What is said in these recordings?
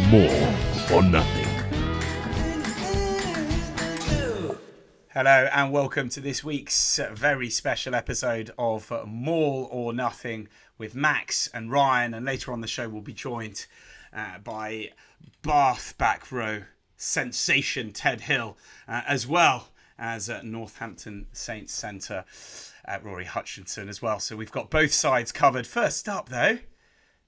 More or Nothing. Hello and welcome to this week's very special episode of Maul or Nothing with Max and Ryan, and later on the show we'll be joined by Bath back row sensation Ted Hill, as well as Northampton Saints centre Rory Hutchinson as well. So we've got both sides covered. First up though,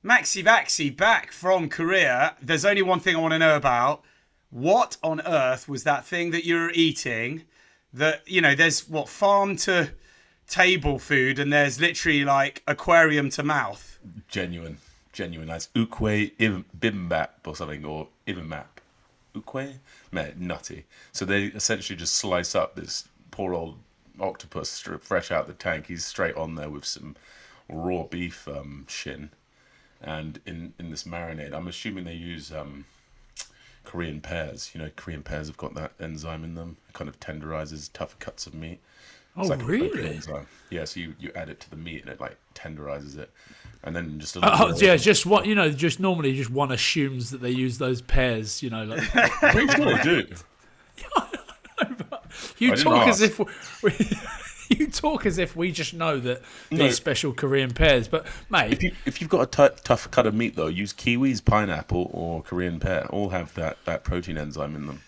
Maxi Baxi back from Korea. There's only one thing I want to know about. What on earth was that thing that you were eating? That, you know, there's what, farm to table food, and there's literally like aquarium to mouth. Genuine. That's ukwe bimbap or something, or ibimap. Ukwe? Mate, nutty. So they essentially just slice up this poor old octopus fresh out the tank. He's straight on there with some raw beef shin, and in this marinade. I'm assuming they use Korean pears. You know, Korean pears have got that enzyme in them. It kind of tenderizes tougher cuts of meat. It's like really? Yeah, so you add it to the meat and it like tenderizes it, and then just just what, you know, just normally just one assumes that they use those pears. You know, like pretty sure they do. You talk as if you talk as if we just know that these special Korean pears. But mate, if you've got a tough cut of meat though, use kiwis, pineapple, or Korean pear. All have that protein enzyme in them.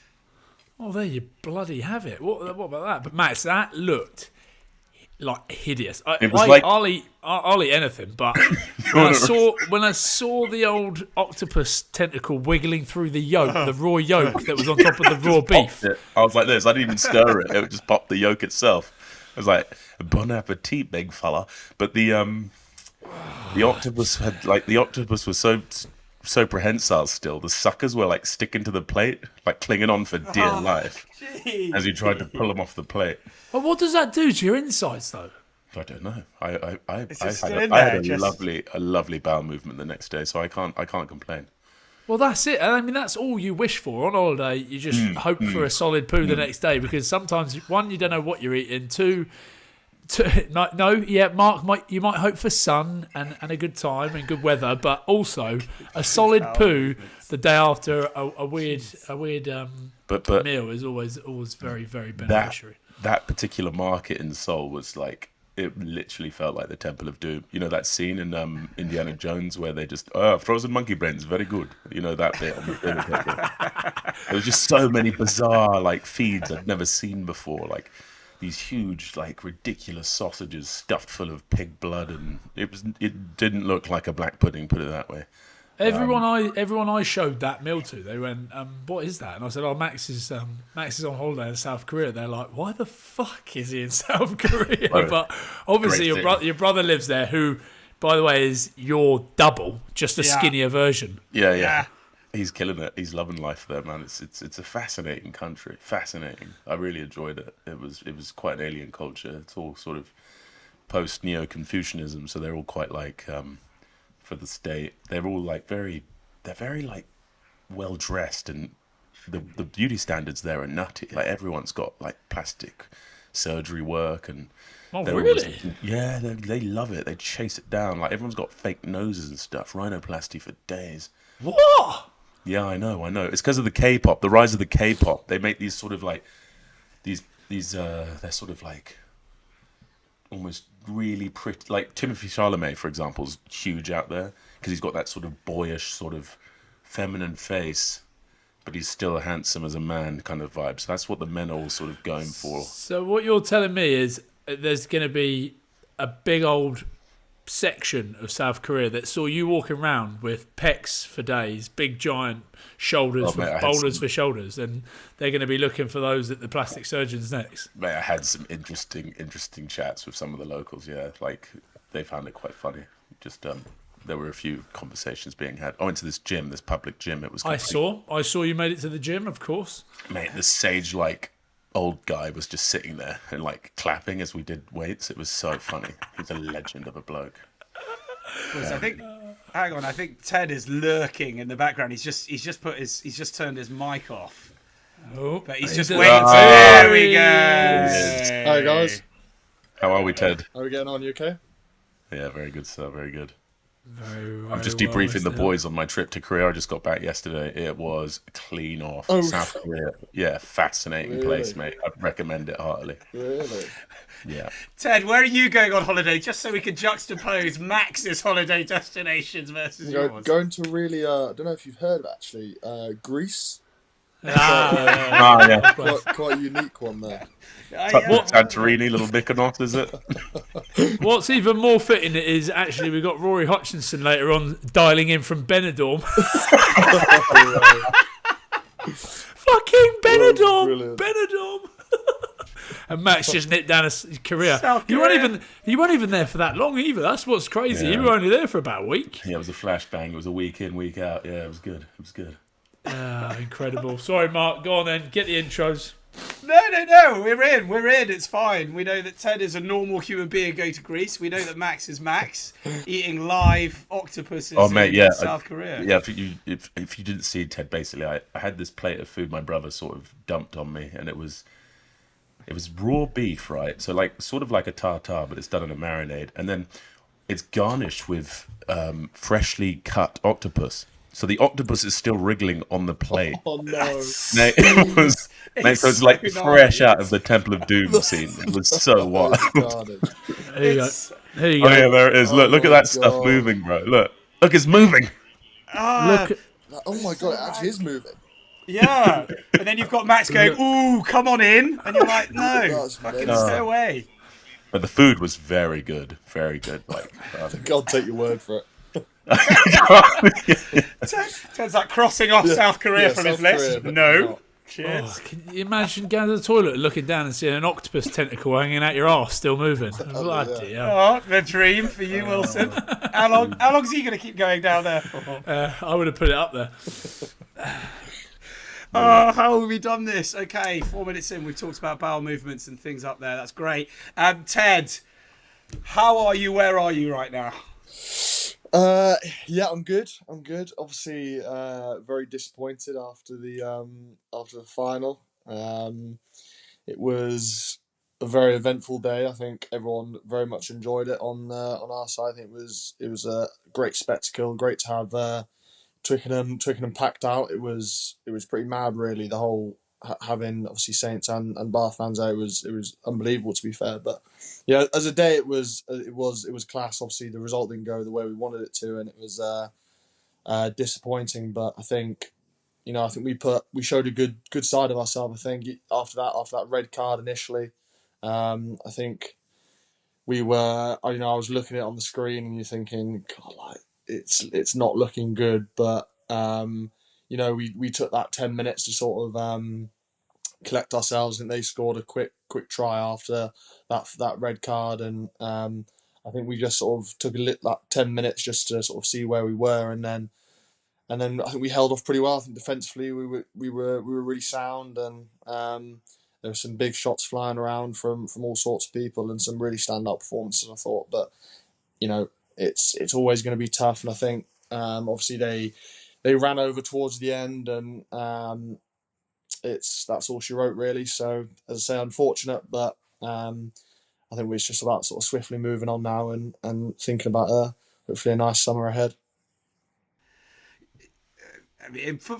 Oh, there you bloody have it. What about that? But Max, that looked like hideous. I'll eat anything, but when I saw the old octopus tentacle wiggling through the yolk, the raw yolk that was on top of the raw beef, I was like this. I didn't even stir it. It just popped the yolk itself. I was like, bon appetit, big fella. But the octopus was so prehensile still. The suckers were like sticking to the plate, like clinging on for dear life, as you tried to pull them off the plate. Well, what does that do to your insides, though? I don't know. I had a lovely bowel movement the next day, so I can't complain. Well, that's it. I mean, that's all you wish for on holiday. You just hope for a solid poo the next day, because sometimes, one, you don't know what you're eating. Two, Mark, you might hope for sun and a good time and good weather, but also a solid poo the day after a weird meal is always very, very beneficiary. That particular market in Seoul was like, it literally felt like the Temple of Doom. You know that scene in Indiana Jones where they just, frozen monkey brains, very good. You know that bit on the dinner table. There was just so many bizarre like feeds I'd never seen before, like these huge, like ridiculous sausages stuffed full of pig blood, and it didn't look like a black pudding, put it that way. Everyone I showed that meal to, they went, what is that? And I said, Max is on holiday in South Korea. They're like, why the fuck is he in South Korea? But obviously your brother lives there, who, by the way, is your double, just a skinnier version. Yeah. He's killing it. He's loving life there, man. It's a fascinating country. Fascinating. I really enjoyed it. It was quite an alien culture. It's all sort of post Neo-Confucianism, so they're all quite like for the state. They're all like they're very like well dressed, and the beauty standards there are nutty. Like everyone's got like plastic surgery work, and really? They love it. They chase it down. Like everyone's got fake noses and stuff, rhinoplasty for days. What? Yeah, I know. It's because of the K-pop, the rise of the K-pop. They make these sort of like they're sort of like almost really pretty. Like Timothée Chalamet, for example, is huge out there because he's got that sort of boyish, sort of feminine face, but he's still handsome as a man kind of vibe. So that's what the men are all sort of going for. So what you're telling me is there's going to be a big old section of South Korea that saw you walking around with pecs for days, big giant shoulders, boulders for shoulders, and they're going to be looking for those at the plastic surgeons next. Mate, I had some interesting chats with some of the locals. Yeah, like they found it quite funny. Just there were a few conversations being had. I went to this public gym. It was. I saw you made it to the gym, of course. Mate, this sage like old guy was just sitting there and like clapping as we did weights. It was so funny. He's a legend of a bloke. I think Ted is lurking in the background. He's just turned his mic off. Oh, but he's just waiting. There we go. Hi guys. How are we, Ted? How are we getting on? You okay? Yeah, very good, sir. Very good. I'm just debriefing the boys on my trip to Korea. I just got back yesterday. It was clean off. South Korea. Yeah, fascinating place, mate. I'd recommend it heartily. Really? Yeah. Ted, where are you going on holiday? Just so we can juxtapose Max's holiday destinations versus yours. Going to really, I don't know if you've heard actually, Greece. Yeah. Quite a unique one there. Santorini, little Mykonos, is it? What's even more fitting is actually we've got Rory Hutchinson later on dialing in from Benidorm. Fucking Benidorm! Benidorm! And Max just nipped down his career. You weren't even there for that long either. That's what's crazy. You were only there for about a week. Yeah, it was a flashbang. It was a week in, week out. Yeah, it was good. Incredible. Sorry, Mark. Go on then. Get the intros. No. We're in. It's fine. We know that Ted is a normal human being going to Greece. We know that Max is Max, eating live octopuses in South Korea. Yeah, if you didn't see Ted, basically, I had this plate of food my brother sort of dumped on me, and it was raw beef, right? So sort of like a tartare, but it's done in a marinade, and then it's garnished with freshly cut octopus. So the octopus is still wriggling on the plate. Oh no! So it's like fresh out of the Temple of Doom scene. It was so wild. There you go. Oh yeah, there it is. Look at that stuff moving, bro. Look, it's moving. Oh my god, it actually is moving. Yeah, and then you've got Max going, "Ooh, come on in," and you're like, "No, fucking stay away." But the food was very good, very good. I'll take your word for it. Ted's like crossing off South Korea from his list. No. Cheers. Can you imagine going to the toilet, looking down and seeing an octopus tentacle hanging out your arse, still moving? Bloody hell. The dream for you, Wilson. How long's he going to keep going down there for? I would have put it up there. How have we done this? Okay, 4 minutes in, we've talked about bowel movements and things up there. That's great. Ted, how are you? Where are you right now? Yeah, I'm good. Obviously, very disappointed after the final. It was a very eventful day. I think everyone very much enjoyed it on our side. I think it was a great spectacle. Great to have Twickenham packed out. It was pretty mad, really. The whole having obviously Saints and Bath fans out, it was unbelievable, to be fair. But yeah, as a day, it was class. Obviously, the result didn't go the way we wanted it to, and it was disappointing. But I think we showed a good side of ourselves. I think after that red card initially, I think we were. I was looking at it on the screen, and you're thinking, God, it's not looking good. But we took that 10 minutes to sort of collect ourselves, and they scored a quick try after that red card, and I think we just sort of took that 10 minutes just to sort of see where we were, and then I think we held off pretty well. I think defensively we were really sound, and there were some big shots flying around from all sorts of people, and some really standout performances, I thought. But it's always going to be tough, and I think obviously they ran over towards the end, and that's all she wrote, really. So, as I say, unfortunate, but I think it's just about sort of swiftly moving on now and thinking about hopefully a nice summer ahead. I mean, for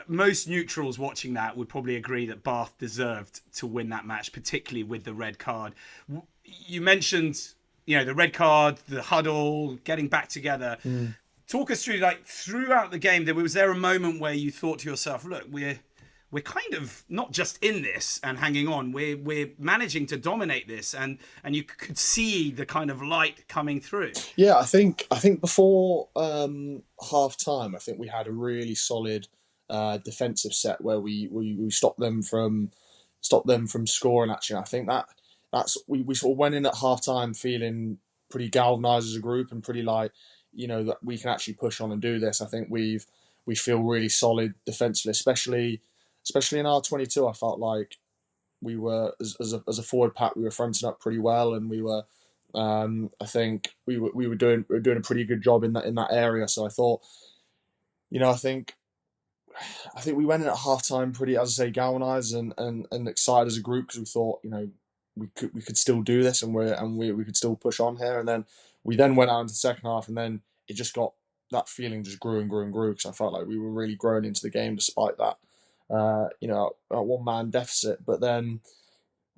most neutrals watching that would probably agree that Bath deserved to win that match, particularly with the red card. You mentioned, the red card, the huddle, getting back together. Talk us through, throughout the game, was there a moment where you thought to yourself, look, we're kind of not just in this and hanging on, we're managing to dominate this, and you could see the kind of light coming through? Yeah, I think before half time, I think we had a really solid defensive set where we stopped them from scoring. Actually, I think that's we sort of went in at half time feeling pretty galvanised as a group, and pretty that we can actually push on and do this. I think we feel really solid defensively, especially in our 22. I felt like we were as a forward pack, we were fronting up pretty well, and we were I think we were doing a pretty good job in that area. So I thought, I think we went in at half time pretty, as I say, galvanised and excited as a group, because we thought, we could still do this, and we could still push on here. And then we went out into the second half, and then it just got, that feeling just grew and grew and grew, because I felt like we were really growing into the game despite that, a one-man deficit. But then,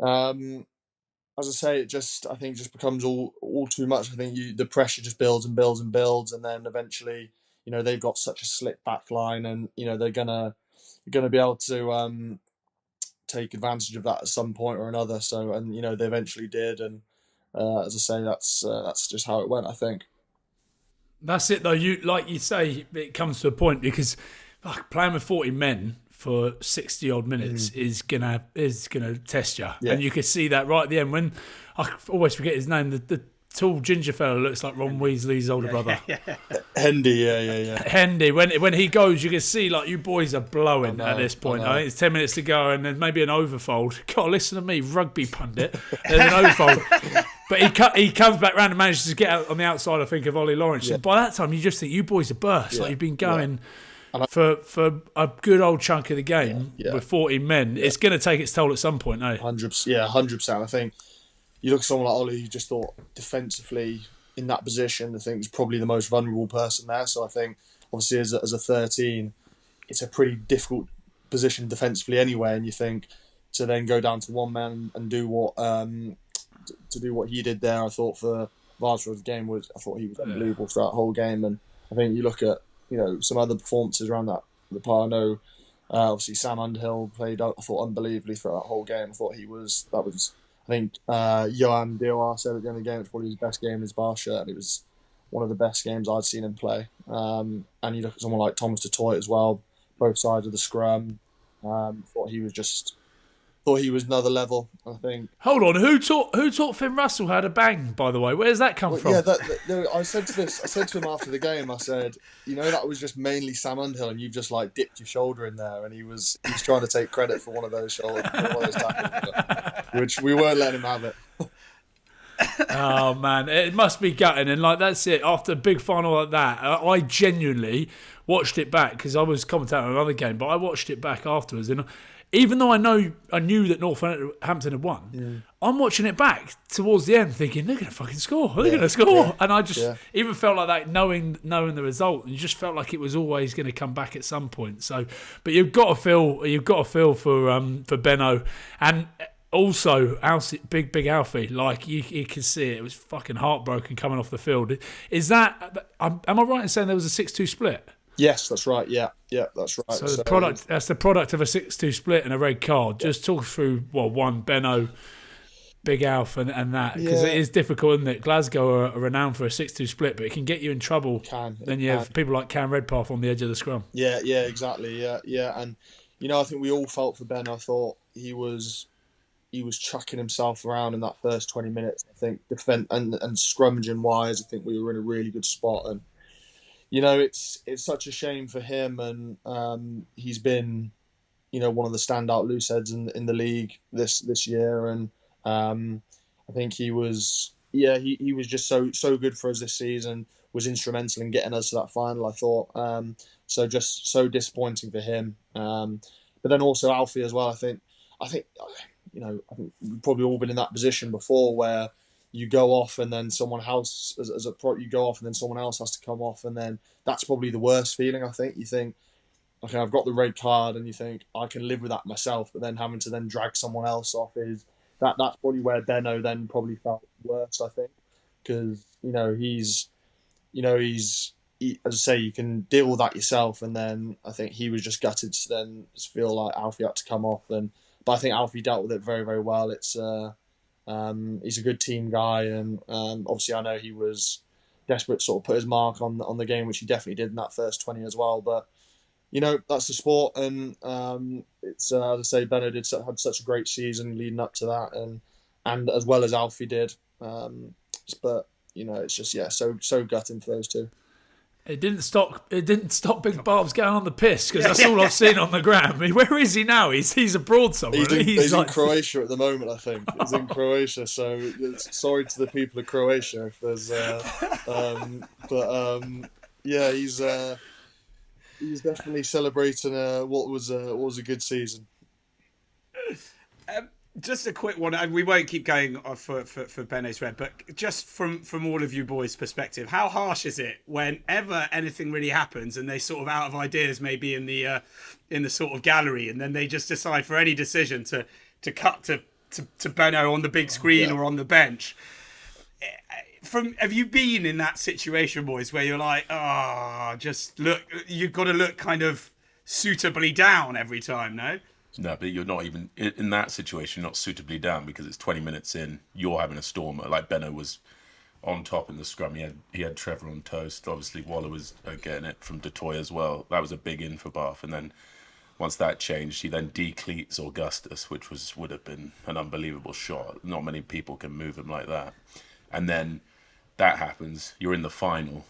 as I say, I think just becomes all too much. I think the pressure just builds and builds and builds, and then eventually, they've got such a slick back line, and they're gonna be able to take advantage of that at some point or another. So, and they eventually did, and as I say, that's just how it went, I think. That's it though. Like you say, it comes to a point because playing with 40 men for 60 odd minutes is gonna test you, and you could see that right at the end when I always forget his name. The tall ginger fella looks like Ron Weasley's older brother. Hendy, yeah. Hendy, when he goes, you can see like you boys are blowing at this point. I think it's 10 minutes to go, and then maybe an overfold. God, listen to me, rugby pundit. There's an overfold. But he comes back round and manages to get out on the outside, I think, of Ollie Lawrence. Yeah. And by that time, you just think you boys are burst. Like you've been going for a good old chunk of the game with 40 men. It's going to take its toll at some point, eh? 100%. I think you look at someone like Ollie, who just thought defensively in that position, I think is probably the most vulnerable person there. So I think, obviously, as a 13, it's a pretty difficult position defensively anyway. And you think to then go down to one man and do what he did there, I thought for Varsro's game I thought he was unbelievable throughout the whole game. And I think you look at some other performances around the part. I know obviously Sam Underhill played, I thought, unbelievably throughout that whole game. I thought I think Johan Diawara said at the end of the game it was probably his best game in his bar shirt, and it was one of the best games I'd seen him play. And you look at someone like Thomas DeToit as well, both sides of the scrum. Thought he was another level, I think. Hold on, who taught Finn Russell how to bang, by the way? Where's that come from? Yeah, I said to him after the game, I said, that was just mainly Sam Underhill, and you've just like dipped your shoulder in there, and he was trying to take credit for one of those tackles, which we weren't letting him have it. Oh man, it must be gutting, and like that's it. After a big final like that, I genuinely watched it back because I was commentating on another game, but I watched it back afterwards, and even though I knew that Northampton had won, I'm watching it back towards the end, thinking they're going to fucking score. They're going to score, and I just even felt like that, knowing the result, and you just felt like it was always going to come back at some point. So, but you've got to feel for Beno, and also Big Alfie. Like you can see it was fucking heartbroken coming off the field. Is that? Am I right in saying there was a 6-2 split? Yes, that's right. Yeah, that's right. So that's the product of a 6-2 split and a red card. Just talk through one Beno, Big Alf, and that, because it is difficult, isn't it? Glasgow are renowned for a 6-2 split, but it can get you in trouble. Then you have people like Cam Redpath on the edge of the scrum. Yeah, exactly. Yeah, and I think we all felt for Ben. I thought he was chucking himself around in that first 20 minutes. I think defense and scrummaging wise, I think we were in a really good spot. And it's such a shame for him, and he's been, one of the standout looseheads in the league this year, and I think he was just so good for us this season. Was instrumental in getting us to that final, I thought. So just so disappointing for him. But then also Alfie as well. I think we've probably all been in that position before where you go off and then someone else, you go off and then someone else has to come off, and then that's probably the worst feeling. I think you think, okay, I've got the red card, and you think I can live with that myself, but then having to then drag someone else off that's probably where Beno then probably felt worse. I think because he's as I say, you can deal with that yourself, and then I think he was just gutted to then just feel like Alfie had to come off, but I think Alfie dealt with it very, very well. It's he's a good team guy, and obviously I know he was desperate to sort of put his mark on the game, which he definitely did in that first 20 as well. But that's the sport, and it's as I say, Beno had such a great season leading up to that, and as well as Alfie did. But it's just so gutting for those two. It didn't stop Big Barb's going on the piss, because that's all I've seen on the gram. I mean, where is he now? He's abroad somewhere. He's in Croatia at the moment, I think. He's in Croatia, so sorry to the people of Croatia if there's. He's definitely celebrating what was a good season. Just a quick one, and we won't keep going for Beno's Red, but just from all of you boys' perspective, how harsh is it whenever anything really happens and they sort of out of ideas, maybe in the sort of gallery, and then they just decide for any decision to cut to Beno on the big screen or on the bench? Have you been in that situation, boys, where you're like, just look, you've got to look kind of suitably down every time, no? No, but you're not even in that situation, not suitably down, because it's 20 minutes in, you're having a stormer. Like Beno was on top in the scrum. He had Trevor on toast. Obviously, Waller was getting it from Detoy as well. That was a big in for Bath. And then once that changed, he then decleats Augustus, which would have been an unbelievable shot. Not many people can move him like that. And then that happens, you're in the final,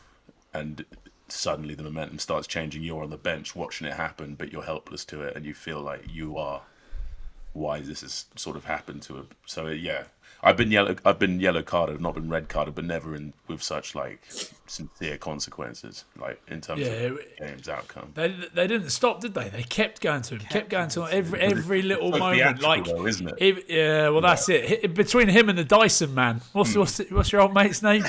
and suddenly the momentum starts changing. You're on the bench watching it happen, but you're helpless to it, and you feel like why this has sort of happened to him. So yeah, I've been yellow carded, not been red carded, but never with such like sincere consequences, like in terms of game's outcome. They didn't stop, did they? They kept going to him, kept going to him every little moment. Like, though, isn't it? That's it. Between him and the Dyson man, what's your old mate's name?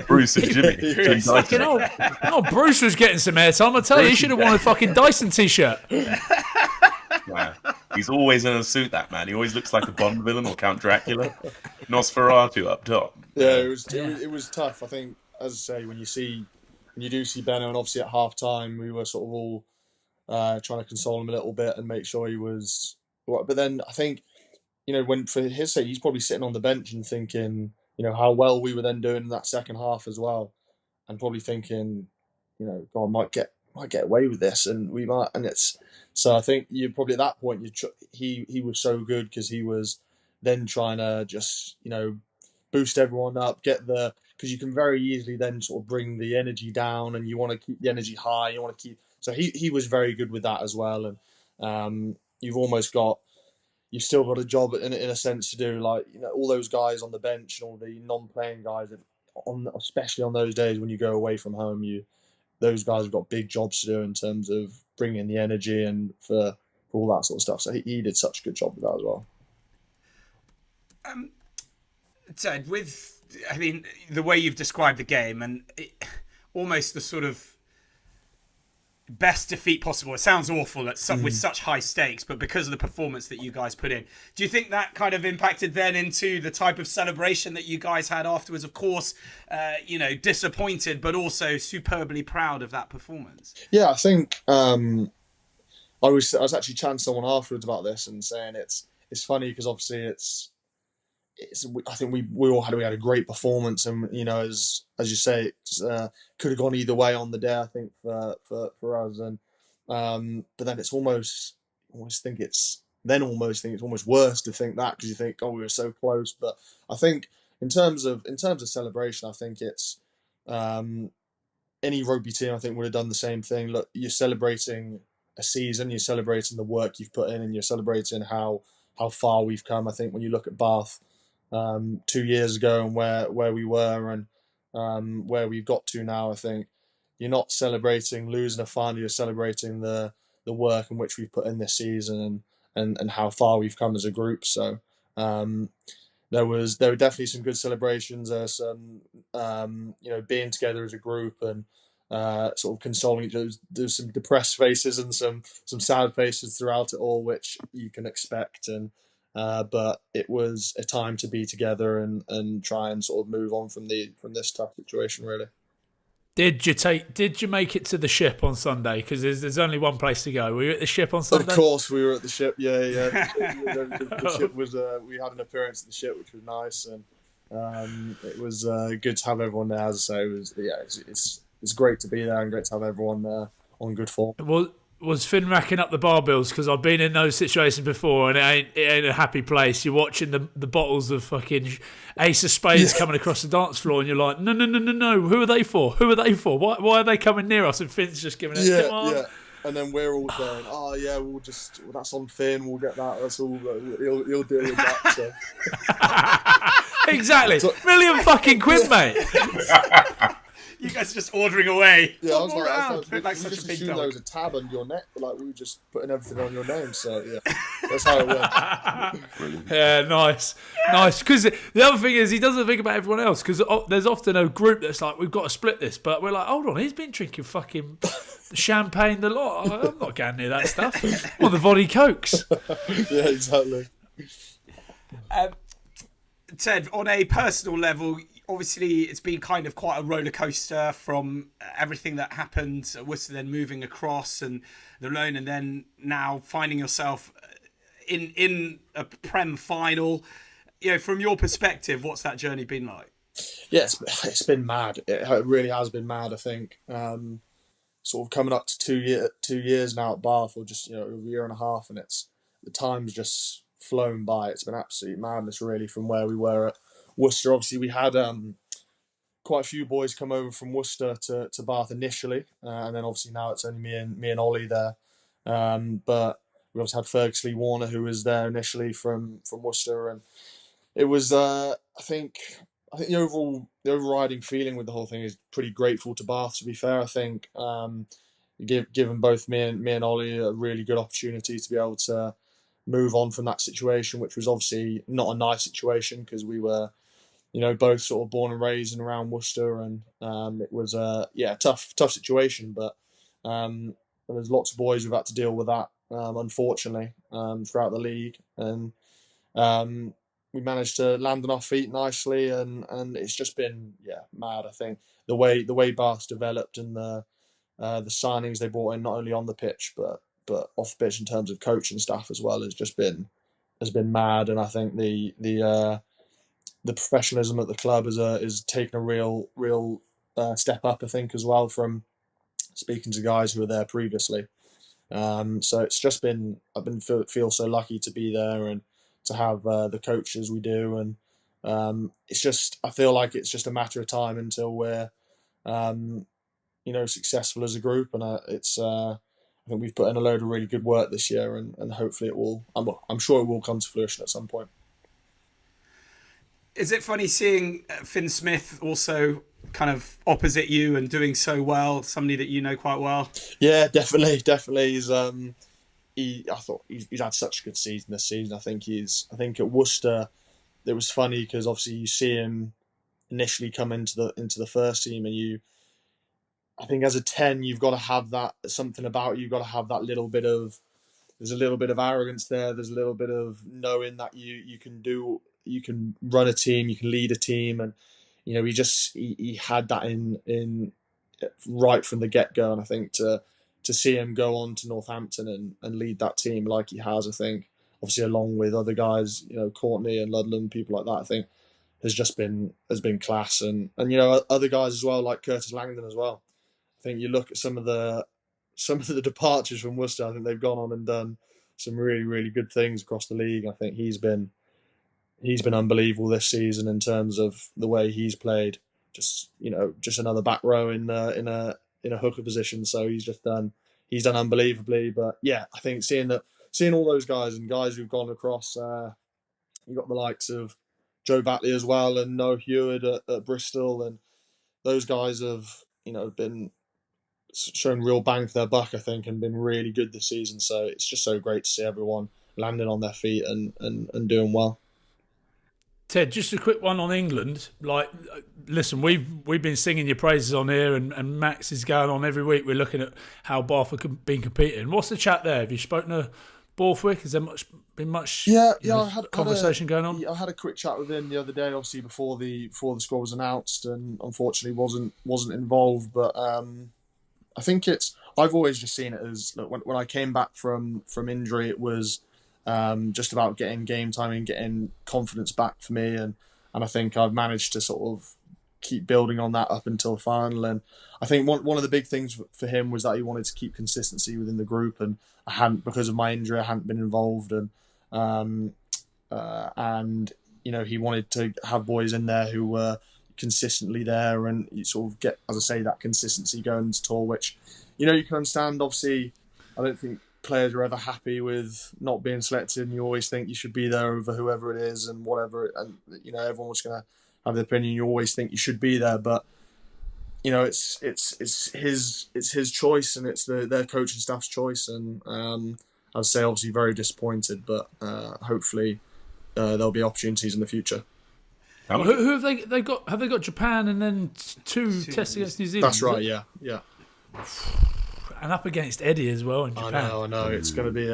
Bruce and Jimmy. Fucking Bruce was getting some airtime. I tell you, he should have worn a fucking Dyson t-shirt. Man, he's always in a suit, that man. He always looks like a Bond villain or Count Dracula. Nosferatu up top. Yeah, it was tough. I think, as I say, when you do see Beno, and obviously at half time we were sort of all trying to console him a little bit and make sure he was. But then I think, when for his sake, he's probably sitting on the bench and thinking, how well we were then doing in that second half as well, and probably thinking, God, might get away with this, and we might, and it's. So I think you probably at that point he was so good because he was then trying to just boost everyone up, because you can very easily then sort of bring the energy down, and you want to keep the energy high. You want to keep. So he was very good with that as well, and you've still got a job in a sense to do, like all those guys on the bench and all the non-playing guys especially on those days when you go away from home, those guys have got big jobs to do in terms of bringing the energy and for all that sort of stuff. So he did such a good job with that as well. Ted, the way you've described the game and almost the sort of best defeat possible. It sounds awful with such high stakes, but because of the performance that you guys put in, do you think that kind of impacted then into the type of celebration that you guys had afterwards? Of course, disappointed, but also superbly proud of that performance. Yeah, I think I was actually chatting to someone afterwards about this and saying it's funny because obviously I think we all had a great performance, and as you say, it could have gone either way on the day. I think for us, and but then it's almost think it's almost worse to think that, because you think, we were so close. But I think in terms of celebration, I think it's any rugby team I think would have done the same thing. Look, you're celebrating a season, you're celebrating the work you've put in, and you're celebrating how far we've come. I think when you look at Bath 2 years ago and where we were and where we've got to now, I think you're not celebrating losing a final, you're celebrating the work in which we've put in this season and how far we've come as a group. So there were definitely some good celebrations, some being together as a group and sort of consoling each other. There's some depressed faces and some sad faces throughout it all, which you can expect, but it was a time to be together and try and sort of move on from this tough situation, really. Did you make it to the ship on Sunday? Because there's only one place to go. Were you at the ship on Sunday? Of course, we were at the ship. Yeah. The ship was. We had an appearance at the ship, which was nice, and it was good to have everyone there. As I say, it's great to be there and great to have everyone there on good form. Was Finn racking up the bar bills? Because I've been in those situations before, and it ain't a happy place. You're watching the bottles of fucking Ace of Spades coming across the dance floor, and you're like, no. Who are they for? Why are they coming near us? And Finn's just giving it. Come on. Yeah. And then we're all going, that's on Finn. We'll get that. That's all. He'll deal with that. So. Exactly. £1 million fucking quid, mate. You guys are just ordering away. Yeah, I was Look like we such just a big assumed dog. there was a tab under your neck, but like we were just putting everything on your name. So yeah, that's how it went. Brilliant. Yeah, nice. Because the other thing is, he doesn't think about everyone else. Because there's often a group that's like, we've got to split this, but we're like, hold on, he's been drinking fucking champagne the lot. I'm not going near that stuff. Or the Voddy Cokes. Yeah, exactly. Ted, on a personal level, obviously it's been kind of quite a roller coaster from everything that happened at Worcester, then moving across and the loan, and then now finding yourself in a Prem final. You know, from your perspective, what's that journey been like? Yeah, it's been mad. It really has been mad. I think sort of coming up to 2 years now at Bath, or just a year and a half, and the time's just flown by. It's been absolute madness, really, from where we were at Worcester. Obviously, we had quite a few boys come over from Worcester to Bath initially, and then obviously now it's only me and Ollie there. But we obviously had Fergus Lee Warner, who was there initially from Worcester, and it was I think the overriding feeling with the whole thing is pretty grateful to Bath. To be fair, I think given both me and Ollie a really good opportunity to be able to move on from that situation, which was obviously not a nice situation because we were, both sort of born and raised and around Worcester, and it was a tough situation. But there's lots of boys who've had to deal with that, unfortunately, throughout the league, and we managed to land on our feet nicely, and it's just been mad. I think the way Bath's developed and the signings they brought in, not only on the pitch but off the pitch in terms of coaching staff as well, has been mad. And I think the professionalism at the club is taking a real step up, I think, as well, from speaking to guys who were there previously. So it's just been, feel so lucky to be there and to have the coaches we do, and it's just, I feel like it's just a matter of time until we're successful as a group, and I think we've put in a load of really good work this year, and hopefully it will. I'm sure it will come to fruition at some point. Is it funny seeing Finn Smith also kind of opposite you and doing so well? Somebody that you know quite well. Yeah, definitely. He's I thought he's had such a good season this season. I think at Worcester, it was funny because obviously you see him initially come into the first team, and I think as a 10, you've got to have that something about you. You've got to have that there's a little bit of arrogance there. There's a little bit of knowing that you can run a team, you can lead a team, and he had that in right from the get go. And I think to see him go on to Northampton and lead that team like he has, I think, obviously along with other guys, Courtney and Ludlam, people like that, I think has been class, and other guys as well, like Curtis Langdon as well. I think you look at some of the departures from Worcester. I think they've gone on and done some really, really good things across the league. I think he's been unbelievable this season in terms of the way he's played. Just another back row in a hooker position. So he's done unbelievably. But yeah, I think seeing all those guys and guys who've gone across, you've got the likes of Joe Batley as well, and Noah Heward at Bristol, and those guys have been shown real bang for their buck, I think, and been really good this season. So it's just so great to see everyone landing on their feet and doing well. Ted, just a quick one on England. Like, listen, we've been singing your praises on here, and Max is going on every week. We're looking at how Bath have been competing. What's the chat there? Have you spoken to Borthwick? Has there been much conversation going on? I had a quick chat with him the other day, obviously before the squad was announced, and unfortunately wasn't involved. But I think I've always just seen it as, look, when I came back from injury, it was just about getting game time and getting confidence back for me, and I think I've managed to sort of keep building on that up until the final. And I think one of the big things for him was that he wanted to keep consistency within the group, and I hadn't, because of my injury, I hadn't been involved, and he wanted to have boys in there who were consistently there, and you sort of get, as I say, that consistency going to tour, which you can understand. Obviously, I don't think players are ever happy with not being selected, and you always think you should be there over whoever it is and whatever, and everyone's going to have the opinion. You always think you should be there, but it's his choice, and it's their coaching staff's choice, and I'd say obviously very disappointed, but hopefully there'll be opportunities in the future. Well, who have they got? Have they got Japan and then two tests against New Zealand? That's right. Yeah. And up against Eddie as well in Japan. I know. It's going to be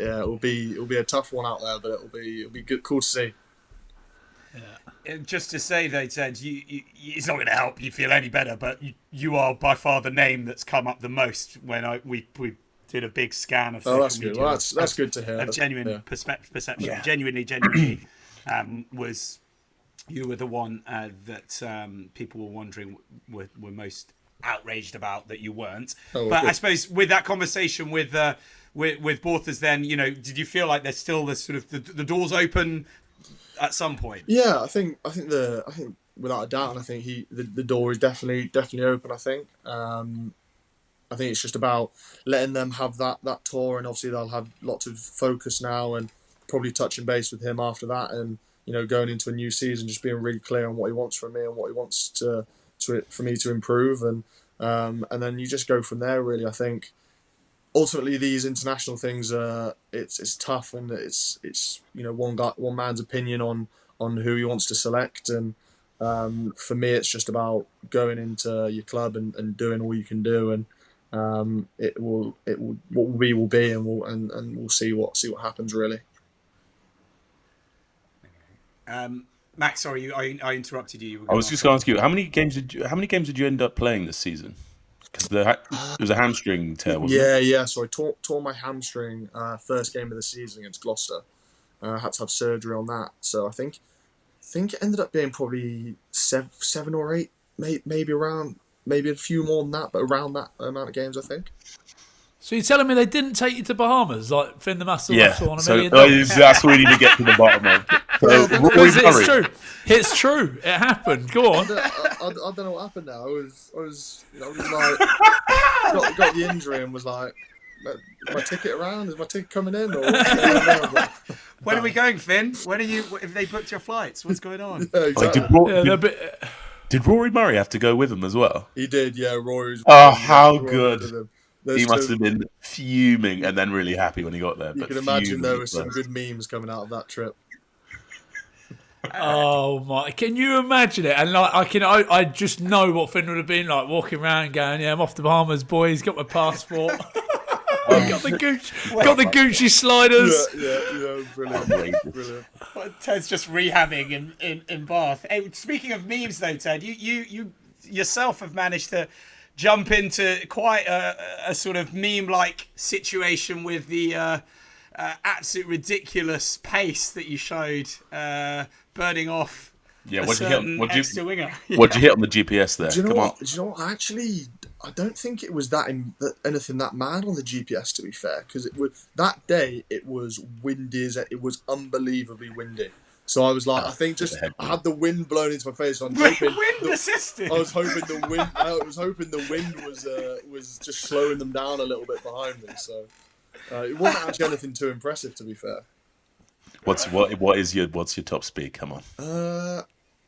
it'll be a tough one out there, but it'll be good, cool to see. Yeah. Just to say, they said it's not going to help you feel any better, but you are by far the name that's come up the most when we did a big scan of social media. Good. Well, that's good to hear. Of genuine perception. Yeah. Genuinely, was you were the one that people were wondering were most outraged about that you weren't. But I suppose with that conversation with Borthas, then did you feel like there's still this sort of the doors open at some point? Yeah, I think without a doubt, and I think the door is definitely open. I think it's just about letting them have that tour, and obviously they'll have lots of focus now, and probably touching base with him after that, and going into a new season, just being really clear on what he wants from me and what he wants for me to improve, and then you just go from there. Really, I think ultimately these international things it's tough, and it's one man's opinion on who he wants to select, and for me it's just about going into your club and doing all you can do, and it will what will be, and we'll see what happens really. Max, sorry, I interrupted you. I was just going to ask you, how many games did you end up playing this season? Because it was a hamstring tear, wasn't it? Yeah. So I tore my hamstring first game of the season against Gloucester. I had to have surgery on that. So I think it ended up being probably 7 or 8, maybe a few more than that, but around that amount of games, I think. So you're telling me they didn't take you to Bahamas, like Finn the Muscle on $1 million? That's what we need to get to the bottom of. It's true. It's true. It happened. Go on. I don't know what happened now. I was like, got the injury and was like, is my ticket around? Is my ticket coming in? Or when are we going, Finn? Have they booked your flights? What's going on? Yeah, exactly. Did Rory Murray have to go with him as well? He did, yeah. Rory's. Oh, how good. He must have been fuming and then really happy when he got there. You can imagine there were some good memes coming out of that trip. Oh my! Can you imagine it? And like I just know what Finn would have been like, walking around going, "Yeah, I'm off to Bahamas, boys. Got my passport. got the Gucci sliders." Yeah, brilliant. Ted's just rehabbing in Bath. Hey, speaking of memes, though, Ted, you yourself have managed to jump into quite a sort of meme-like situation with the absolute ridiculous pace that you showed, burning off. Yeah, what'd you hit on the GPS there? Do you know what? Actually, I don't think it was anything that mad on the GPS, to be fair, because that day it was windy it was unbelievably windy. So I was like, I think I had the wind blowing into my face. So I'm hoping wind assisted. I was hoping the wind was just slowing them down a little bit behind me. So it wasn't actually anything too impressive, to be fair. What's your top speed? Come on.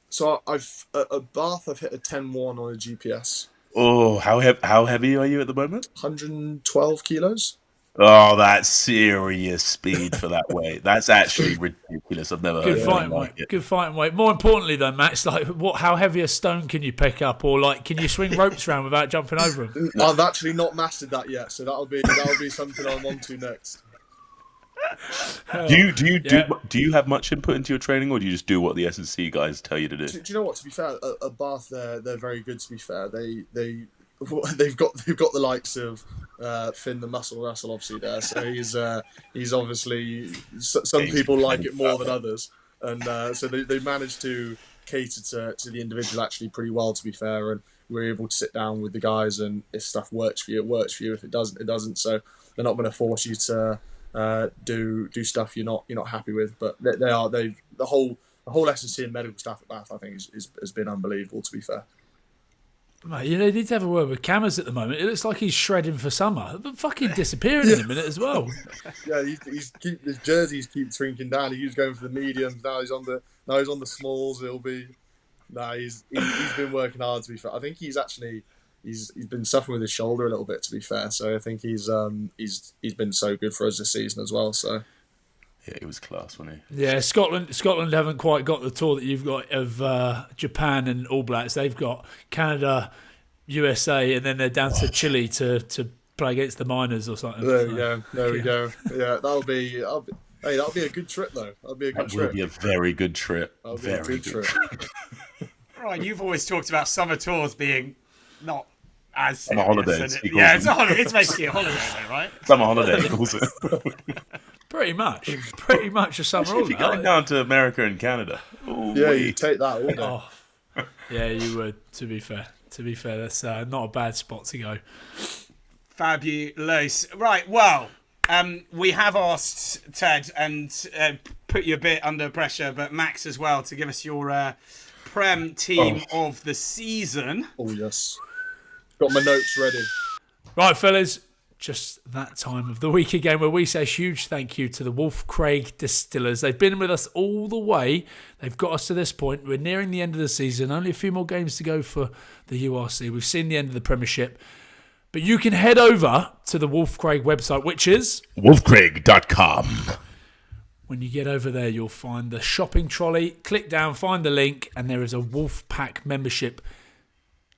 So at Bath I've hit a 10.1 on a GPS. Oh, how heavy are you at the moment? 112 kilos. Oh, that's serious speed for that weight. That's actually ridiculous. I've never heard anything like it. Good fighting weight. More importantly, though, Max, like, how heavy a stone can you pick up, or like, can you swing ropes around without jumping over them? I've actually not mastered that yet, so that'll be something I'm on to next. Do you have much input into your training, or do you just do what the S&C guys tell you to do? Do you know what? To be fair, at Bath, they're very good. To be fair, they've got the likes of Finn the Muscle Russell, obviously there. So he's obviously some people like it more than others, and so they managed to cater to the individual actually pretty well. To be fair, and we're able to sit down with the guys, and if stuff works for you, it works for you. If it doesn't, it doesn't. So they're not going to force you to do stuff you're not happy with. But the whole S&C and medical staff at Bath, I think, has been unbelievable. To be fair. Mate, you need to have a word with Cameras at the moment. It looks like he's shredding for summer, but fucking disappearing in a minute as well. Yeah, his jerseys keep shrinking down. He was going for the mediums. Now he's on the smalls. No, he's been working hard. To be fair, I think he's been suffering with his shoulder a little bit. To be fair, so I think he's been so good for us this season as well. So Yeah, it was class, wasn't he? Yeah, Scotland haven't quite got the tour that you've got of Japan and All Blacks. They've got Canada, USA, and then they're down to Chile to play against the Miners or something. There we go. There we go. Yeah, that'll be a good trip though. That'll be a good That trip. will be a very good trip. That'll be Very a good trip. Right, you've always talked about summer tours being not as Summer holidays. Yeah, it's basically a holiday, though, right? Summer holiday, he calls it. Pretty much a summer If you're holiday. going down to America and Canada. Ooh, Yeah, wee. you take that all day. Oh, yeah, you would. To be fair, that's not a bad spot to go. Fabulous. Right, well, we have asked Ted and put you a bit under pressure, but Max as well, to give us your Prem Team of the season. Oh yes, got my notes ready. Right, fellas, just that time of the week again where we say a huge thank you to the Wolf Craig Distillers. They've been with us all the way. They've got us to this point. We're nearing the end of the season. Only a few more games to go for the URC. We've seen the end of the Premiership. But you can head over to the Wolf Craig website, which is wolfcraig.com. When you get over there, you'll find the shopping trolley. Click down, find the link, and there is a Wolf Pack membership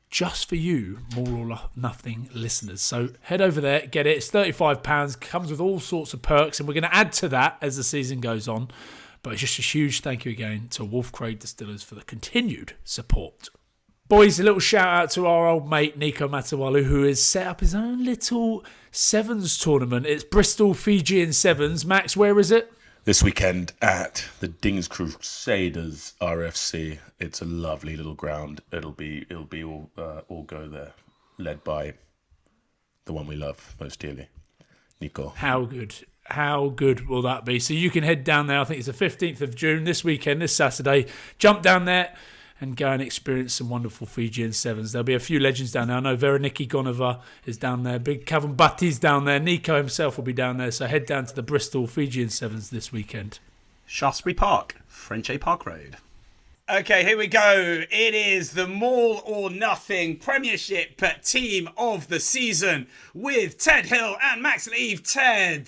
just for you, More or Nothing listeners. So head over there, get it. It's £35, comes with all sorts of perks, and we're going to add to that as the season goes on. But it's just a huge thank you again to Wolf Craig Distillers for the continued support. Boys, a little shout out to our old mate Nico Matawalu, who has set up his own little sevens tournament. It's Bristol Fijian Sevens. Max, where is it? This weekend at the Dings Crusaders RFC. It's a lovely little ground. It'll be all go there, led by the one we love most dearly, Nico. How good will that be? So you can head down there. I think it's the 15th of June this weekend, this Saturday. Jump down there and go and experience some wonderful Fijian sevens. There'll be a few legends down there. I know Veroniki Gonova is down there. Big Kevin Butty's down there. Nico himself will be down there. So head down to the Bristol Fijian sevens this weekend. Shaftesbury Park, Frenchay Park Road. Okay, here we go. It is the Maul or Nothing Premiership Team of the season with Ted Hill and Max Leave. Ted,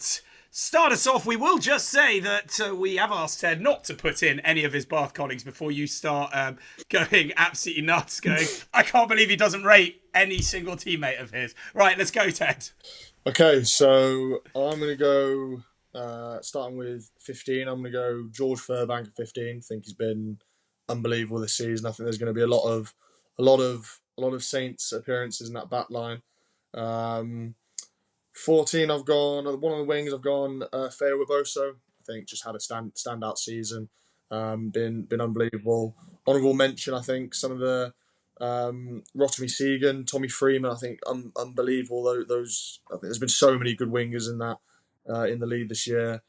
start us off. We will just say that we have asked Ted not to put in any of his Bath colleagues before you start going absolutely nuts, going, I can't believe he doesn't rate any single teammate of his. Right, let's go, Ted. Okay, so I'm going to go, starting with 15, I'm going to go George Furbank at 15. I think he's been unbelievable this season. I think there's going to be a lot of Saints appearances in that back line. 14, I've gone one of the wings. I've gone Feo Wiboso. I think just had a standout season. Been unbelievable. Honourable mention, I think some of the Rotimi Segan, Tommy Freeman. I think unbelievable. Those I think there's been so many good wingers in that in the league this year.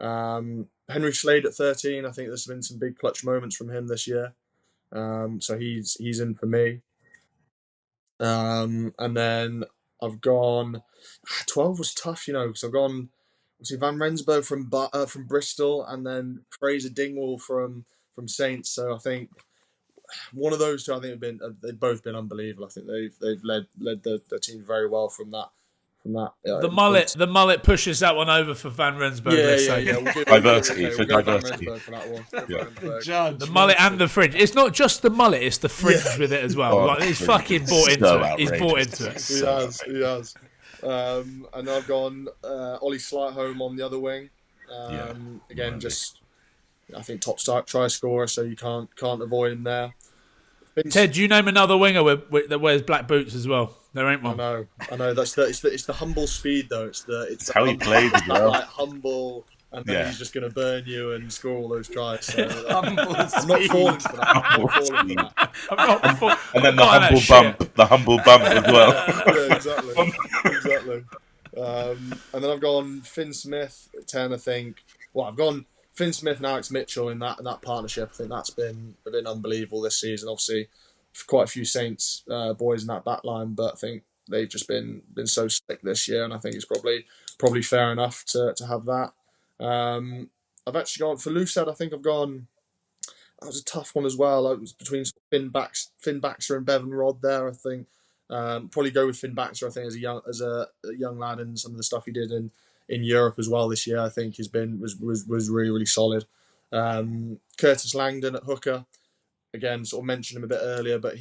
Henry Slade at 13. I think there's been some big clutch moments from him this year. So he's in for me. And then I've gone 12 was tough, because I've gone obviously Van Rensburg from Bristol and then Fraser Dingwall from Saints. So I think one of those two, I think they've both been unbelievable. I think they've led the team very well from that. The mullet pushes that one over for Van Rensburg. Yeah. We'll diversity. We'll go Van Rensburg for that one. The mullet and the fringe. It's not just the mullet; it's the fringe with it as well. He's fucking bought into it. He's bought into it. He has. And I've gone Ollie Slightholme on the other wing. Again, just I think top try scorer, so you can't avoid him there. Ted, do you name another winger that wears black boots as well? There ain't one. I know. It's the humble speed though. It's how he played as well. Like humble, and then he's just going to burn you and score all those tries. So, I'm not falling for that. And then the humble bump as well. Yeah, exactly. And then I've gone Finn Smith at 10. I think. Well, I've gone Finn Smith and Alex Mitchell in that partnership. I think that's been unbelievable this season. Obviously, quite a few Saints boys in that back line, but I think they've just been so sick this year, and I think it's probably fair enough to have that. I've actually gone for Lucid. I think I've gone was a tough one as well. It was between Finn Baxter and Bevan Rodd there. I think probably go with Finn Baxter. I think as a young lad, and some of the stuff he did in Europe as well this year, I think was really, really solid. Curtis Langdon at hooker, again, sort of mentioned him a bit earlier, but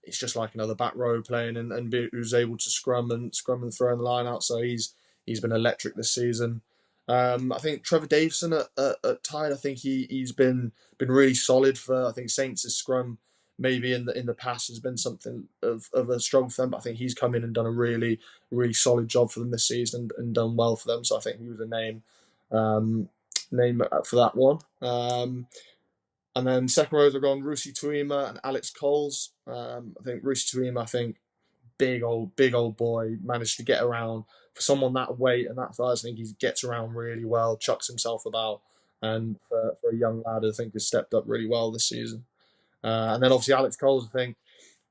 it's just like another back row playing and who's able to scrum and throw in the line out. So he's been electric this season. I think Trevor Davison at Tide, I think he's been really solid for, I think, Saints' scrum. Maybe in the past has been something of a struggle for them, but I think he's come in and done a really, really solid job for them this season and done well for them. So I think he was a name for that one. And then second rows have gone Rusi Tuima and Alex Coles. I think Rusi Tuima, big old boy, managed to get around for someone that weight and that size. I think he gets around really well, chucks himself about, and for a young lad, I think has stepped up really well this season. And then obviously Alex Coles, I think,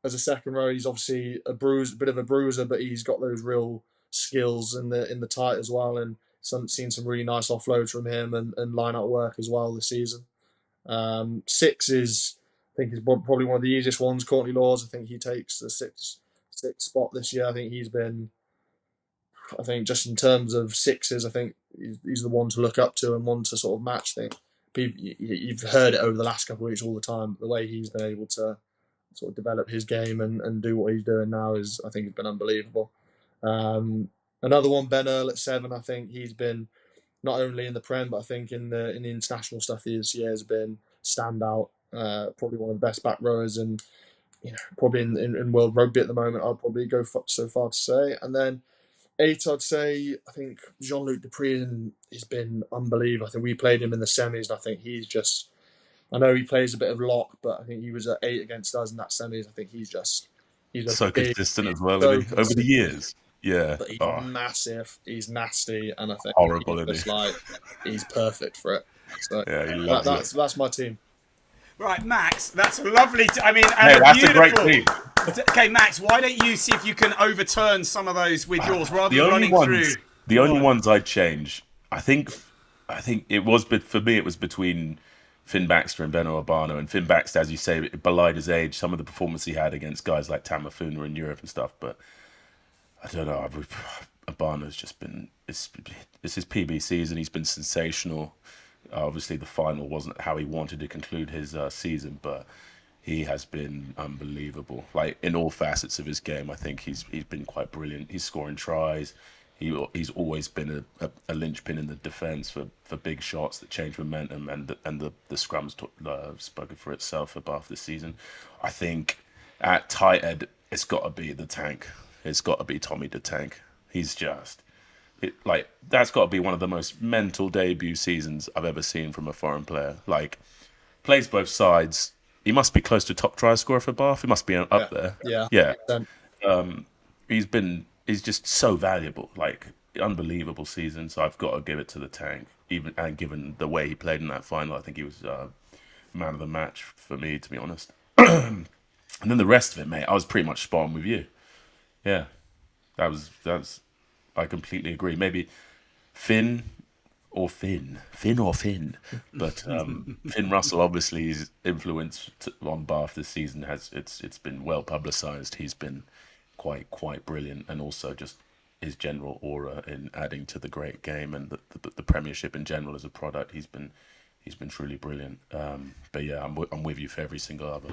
as a second row, he's obviously a bit of a bruiser, but he's got those real skills in the tight as well, and seen some really nice offloads from him and line out work as well this season. Six is probably one of the easiest ones. Courtney Laws, I think he takes the sixth spot this year. I think just in terms of sixes, I think he's the one to look up to and one to sort of match. I think you've heard it over the last couple of weeks all the time. The way he's been able to sort of develop his game and do what he's doing now has been unbelievable. Another one, Beno at 7. I think he's been not only in the Prem, but I think in the international stuff this year has been standout. Probably one of the best back rowers, and probably in world rugby at the moment. I'd probably go so far to say. And then 8, I'd say, I think Jean-Luc Dupree has been unbelievable. I think we played him in the semis, and I think I know he plays a bit of lock, but I think he was at 8 against us in that semis. I think he's so consistent as well, isn't he? Over the years. Yeah, but he's massive. He's nasty, and I think horrible. He's perfect for it. So yeah, that's my team. Right, Max. That's a lovely. That's a great team. Okay, Max. Why don't you see if you can overturn some of those with yours rather than running through? The only ones I'd change, I think it was, but for me, it was between Finn Baxter and Beno Abano. And Finn Baxter, as you say, belied his age. Some of the performance he had against guys like Tamafuna in Europe and stuff, but I don't know. Abano's just been. It's his PB season. He's been sensational. Obviously, the final wasn't how he wanted to conclude his season, but he has been unbelievable. Like in all facets of his game, I think he's been quite brilliant. He's scoring tries. He's always been a linchpin in the defence for big shots that change momentum, and the scrums spoken for itself for Bath this season. I think at tight end, it's got to be the tank. It's got to be Tommy the Tank. He's just that's got to be one of the most mental debut seasons I've ever seen from a foreign player. Like, plays both sides. He must be close to top try scorer for Bath. He must be up there. Yeah. He's just so valuable. Like, unbelievable season. So I've got to give it to the Tank. And given the way he played in that final, I think he was man of the match for me, to be honest. And then the rest of it, mate, I was pretty much spot on with you. Yeah, that was. I completely agree. Maybe Finn or Finn, but Finn Russell, obviously, his influence on Bath this season it's been well publicised. He's been quite brilliant, and also just his general aura in adding to the great game and the Premiership in general as a product. He's been truly brilliant. But yeah, I'm with you for every single other.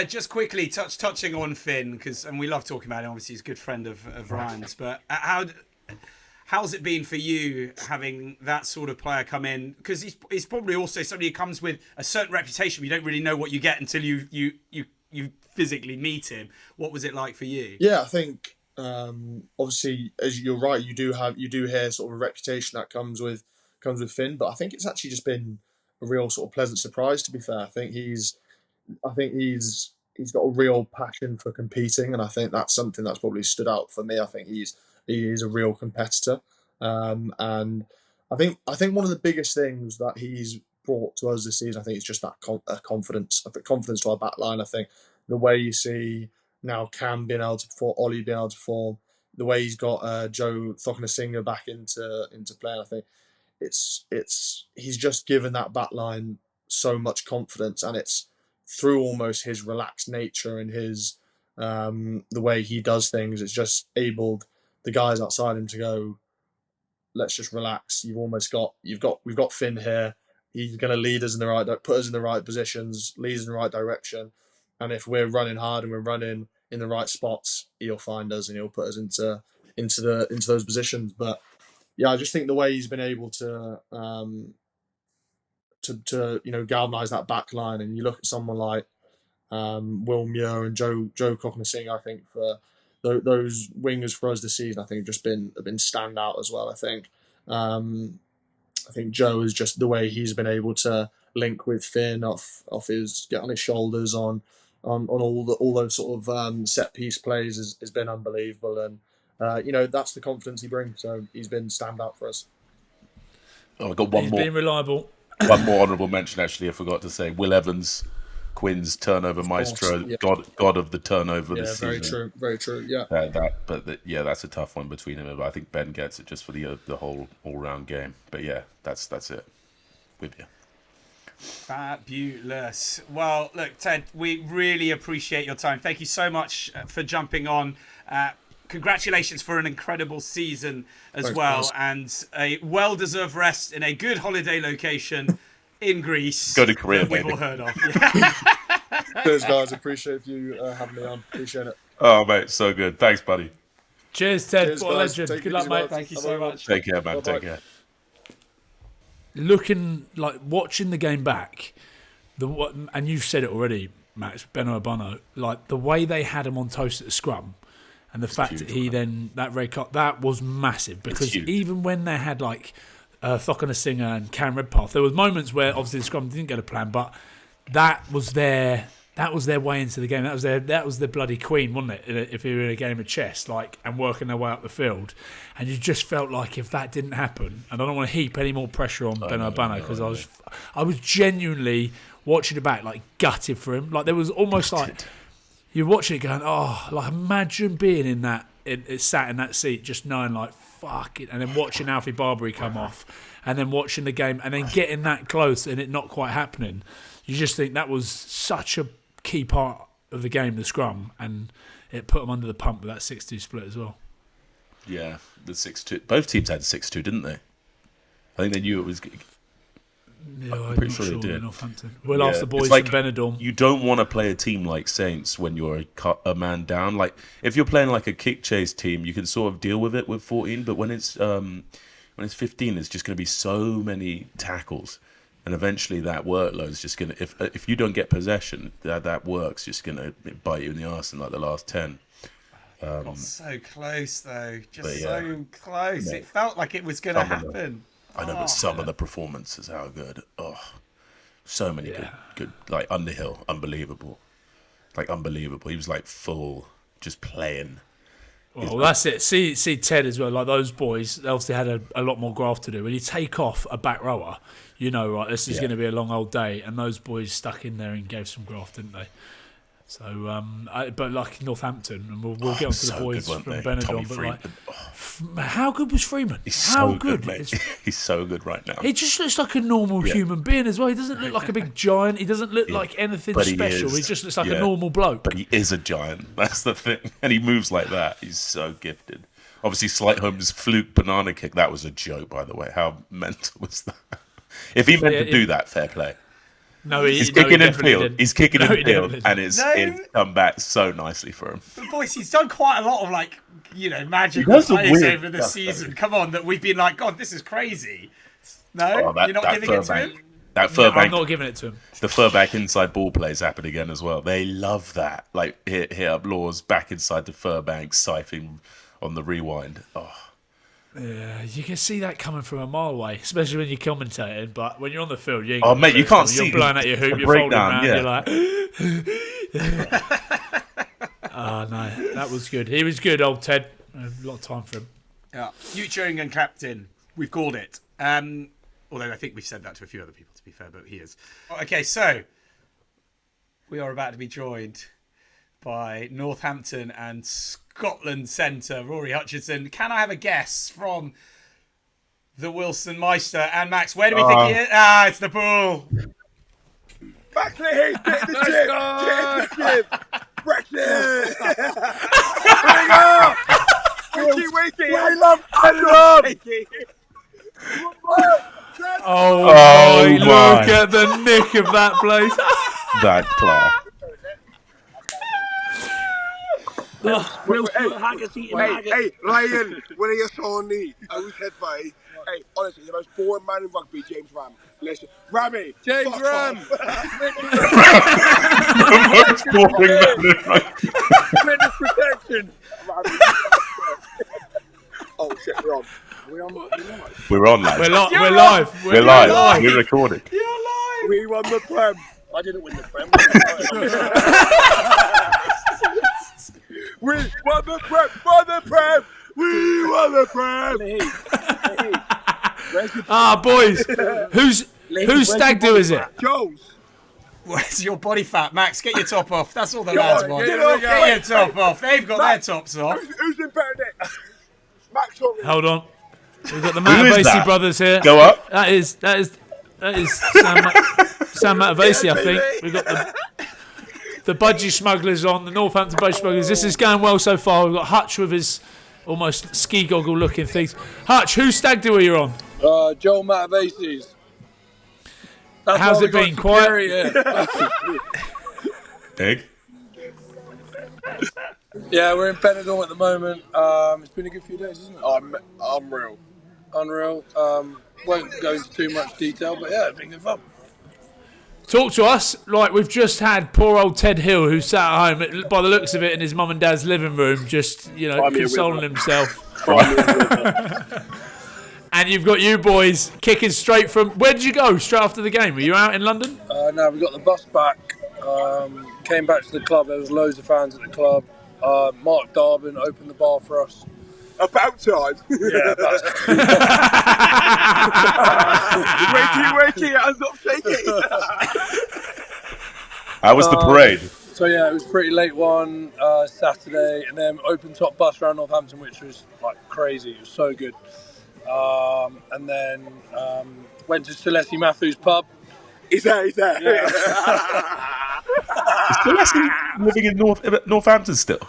Just quickly touching on Finn, and we love talking about him. Obviously, he's a good friend of Ryan's. But how's it been for you having that sort of player come in? Because he's probably also somebody who comes with a certain reputation. You don't really know what you get until you physically meet him. What was it like for you? Yeah, I think obviously, as you're right, you do hear sort of a reputation that comes with Finn. But I think it's actually just been a real sort of pleasant surprise. To be fair, I think he's got a real passion for competing, and I think that's something that's probably stood out for me. I think he is a real competitor, and I think one of the biggest things that he's brought to us this season, I think, is just that confidence. I think confidence to our back line. I think the way you see now Cam being able to perform, Ollie being able to perform, the way he's got Joe Thoknasinger back into play. I think he's just given that back line so much confidence, and it's through almost his relaxed nature and his the way he does things. It's just enabled the guys outside him to go, let's just relax. We've got Finn here. He's going to lead us in the right, put us in the right positions, lead us in the right direction. And if we're running hard and we're running in the right spots, he'll find us and he'll put us into those positions. But yeah, I just think the way he's been able to galvanise that back line, and you look at someone like Will Muir and Joe Cocknessing, I think for those wingers for us this season, I think have been standout as well. I think Joe is just the way he's been able to link with Finn get on his shoulders on all those sort of set piece plays has been unbelievable, and that's the confidence he brings. So he's been standout for us. Oh, I got one He's more. been reliable. One more honourable mention, actually, I forgot to say. Will Evans, Quinn's turnover maestro, yeah. god of the turnover this very season. Very true. Yeah, that's a tough one between him. But I think Ben gets it just for the whole all-round game. But yeah, that's it. With you. Fabulous. Well, look, Ted, we really appreciate your time. Thank you so much for jumping on. Congratulations for an incredible season as well, guys. And a well-deserved rest in a good holiday location in Greece. Go to Korea, that we've baby. all heard of. Yeah. cheers, guys. Appreciate you having me on. Appreciate it. Oh, mate, so good. Thanks, buddy. Cheers, Ted. Cheers, what a guys. legend. Take it Good luck, easy, mate. lads. Thank you so much. Take care, man. Bye-bye. Take care. Watching the game back, and you've said it already, Max, Beno, like the way they had him on toast at the scrum, and the fact that that red card, that was massive, because even when they had like Thokanasinger and Cam Redpath, there was moments where obviously the scrum didn't go to plan, but that was their way into the game. That was their bloody queen, wasn't it? If you were in a game of chess, and working their way up the field, and you just felt like if that didn't happen, and I don't want to heap any more pressure on Beno because I was genuinely watching it back gutted for him. There was almost you're watching it going, imagine being sat in that seat, just knowing fuck it, and then watching Alfie Barbary come off, and then watching the game, and then getting that close and it not quite happening. You just think that was such a key part of the game, the scrum, and it put them under the pump with that 6-2 split as well. Yeah, the 6-2. Both teams had 6-2, didn't they? I think they knew it was. Yeah, I'm pretty sure they did. Northampton. We'll ask the boys from Benidorm. You don't want to play a team like Saints when you're a man down. If you're playing like a kick chase team, you can sort of deal with it with 14. But when it's 15, it's just going to be so many tackles, and eventually that workload is just going to. If you don't get possession, that work's just going to bite you in the arse in the last 10. So close though, so close. It felt like it was going to happen. I know, but some of the performances, how good. Oh, so many good. Underhill, unbelievable. Unbelievable. He was full, just playing. Well, that's it. See Ted as well. Those boys, they obviously had a lot more graft to do. When you take off a back rower, this is going to be a long old day. And those boys stuck in there and gave some graft, didn't they? So, but Northampton, and we'll get on to the boys from Benidorm. But how good was Freeman? He's so good, mate. He's so good right now. He just looks like a normal human being as well. He doesn't look like a big giant. He doesn't look like anything special. He just looks like a normal bloke. But he is a giant. That's the thing. And he moves like that. He's so gifted. Obviously, Slightholm's fluke banana kick, that was a joke, by the way. How mental was that? If he meant to do that, fair play. No, he's kicking in field. Didn't. He's kicking in field, and it's come back so nicely for him. But boys, he's done quite a lot of magical plays over the season. Come on, that we've been God, this is crazy. No, you're not giving it to him. That Furbank, I'm not giving it to him. The Furbank inside ball plays happen again as well. They love that. Hit up Laws back inside the Furbank, siphoning on the rewind. Oh. Yeah, you can see that coming from a mile away, especially when you're commentating. But when you're on the field, you mate, you can't see. You're blowing at your hoop, you're folding around, you're like. No, that was good. He was good, old Ted. A lot of time for him. Yeah, future England captain. We've called it. Although I think we've said that to a few other people, to be fair, but he is. Okay, so we are about to be joined by Northampton and Scotland centre Rory Hutchinson. Can I have a guess from the Wilson Meister and Max? Where do we think he is? It's the pool. Back to the heat. Get in the gym. Get in the gym. Brexit. Bring up. Wiki. I love Benidorm. Oh my! Look at the nick of that place. That class. Hey, Ryan, when are you on me? I was head by. Hey, honestly, the most boring man in rugby, James Ram. Listen, Rammy. James Ram. The most boring man in rugby. Witness protection. Oh shit, we're on. We're on, lads. We're live. We're live. We're recording. You're live. We won the Prem. I didn't win the Prem. We won the Prem. We won the Prem. Boys, whose stag do is it? Joel's. Where's your body fat, Max? Get your top off. That's all the lads want. Get it Get your top off. They've got their tops off. Who's in better than Max or me? Hold on. We've got the Matavesi brothers here. Go up. That is Sam Matavesi, I think. We've got the budgie smugglers on, the Northampton budgie smugglers. This is going well so far. We've got Hutch with his almost ski goggle looking things. Hutch, whose stag do are you on? Joel Matavesi's. How's it been? Quiet? Egg. Yeah, we're in Benidorm at the moment. It's been a good few days, isn't it? Unreal. Won't go into too much detail, but yeah, it's been good fun. Talk to us. Like, we've just had poor old Ted Hill, who sat at home, by the looks of it, in his mum and dad's living room, just, consoling himself. And you've got you boys kicking straight from... Where did you go straight after the game? Were you out in London? No, we got the bus back. Came back to the club. There was loads of fans at the club. Mark Darbin opened the bar for us. About time. Yeah, about Wakey, hands up, shaking. How was the parade? So yeah, it was a pretty late one Saturday, and then open top bus around Northampton, which was like crazy. It was so good. And then went to Celeste Matthews pub. He's there. Yeah. Is Gillespie living in Northampton still?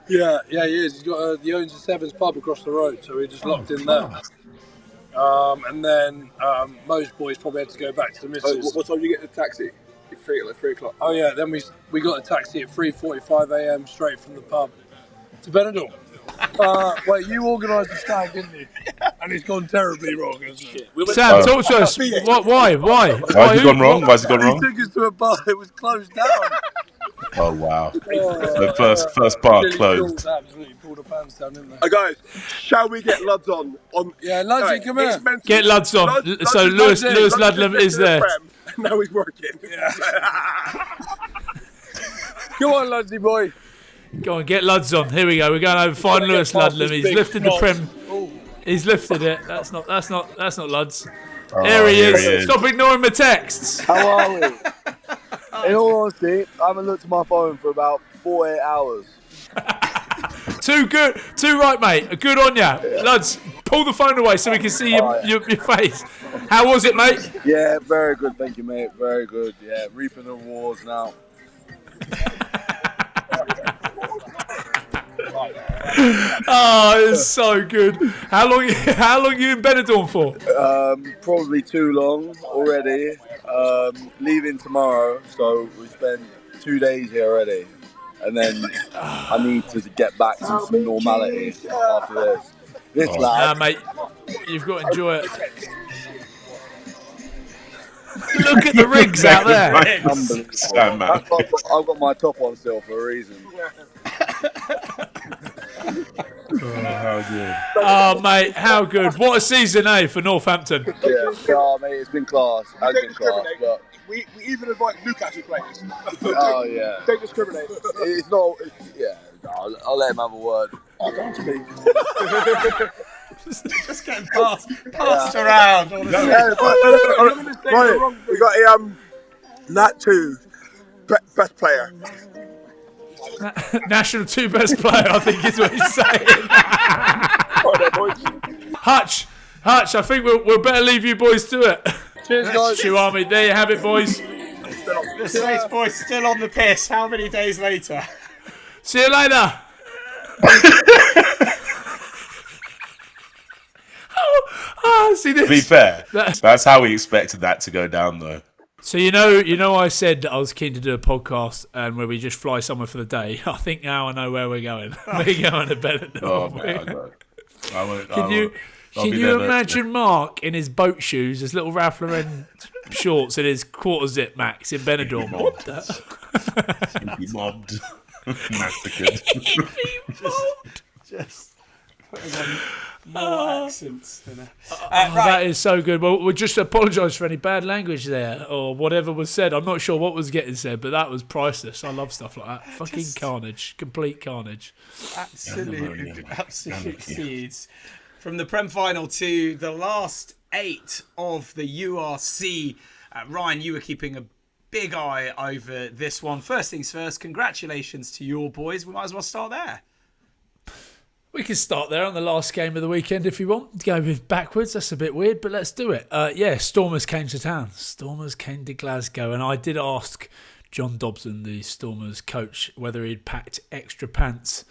Yeah, he is. He owns the Sevens pub across the road, so we just locked in there. And then most boys probably had to go back to the missus. What time did you get the taxi? 3 o'clock. Oh yeah, then we got a taxi at 3:45 a.m. straight from the pub to Benidorm. Wait, you organised the stag, didn't you? And it's gone terribly wrong, hasn't it? Sam, talk to us. Why? Why has it gone wrong? He took us to a bar. It was closed down. Oh wow! The first bar closed. Absolutely pulled the pants down, didn't they? Guys, shall we get Luds on? Yeah, Ludsy, come here. Get Luds on. So Lewis Ludlam is there. Now he's working. Yeah. Come on, Ludsy boy. Go on, get Luds on. Here we go. We're going over find Lewis Ludlam. He's lifted the Prem. He's lifted it. That's not Luds. There he is. Stop ignoring my texts. How are we? In all honesty, I haven't looked at my phone for about 48 hours. Too right, mate. Good on ya. Yeah. Luds, pull the phone away so we can see your face. How was it, mate? Yeah, very good. Thank you, mate. Very good. Yeah, reaping the rewards now. Oh, it's so good. How long are you in Benidorm for? Probably too long already. Leaving tomorrow, so we spent 2 days here already, and then I need to get back to some normality after this. This lad, mate, you've got to enjoy it. Look at the rigs out there. Unbelievable. I've got my top on still for a reason. How good. Oh, mate, how good. What a season, for Northampton. Yeah, mate, it's been class. Has been class, but... We even invite Newcastle players. Oh, yeah. Don't discriminate. It's not... Yeah, I'll let him have a word. I can't speak. Just getting passed around. Right, we got a Nat 2 best player. National 2 best player, I think is what he's saying. Hutch, I think we'll better leave you boys to it. Cheers, guys. Chuami, there you have it, boys. The Saints boys still on the piss. How many days later? See you later. See this? To be fair, that's how we expected that to go down, though. So you know, I said I was keen to do a podcast and where we just fly somewhere for the day. I think now I know where we're going. We're going to Benidorm. Oh man, I won't. Can you imagine Mark in his boat shoes, his little Ralph Lauren shorts, and his quarter zip Max in Benidorm? He'd be mobbed, massacred. Just putting on more accents. Right. That is so good. Well, we'll just apologise for any bad language there or whatever was said. I'm not sure what was getting said, but that was priceless. I love stuff like that. Fucking carnage. Complete carnage. Absolute seeds. From the Prem Final to the last 8 of the URC. Ryan, you were keeping a big eye over this one. First things first, congratulations to your boys. We might as well start there. We can start there on the last game of the weekend if you want. Go with backwards, that's a bit weird, but let's do it. Stormers came to town. Stormers came to Glasgow, and I did ask John Dobson, the Stormers coach, whether he'd packed extra pants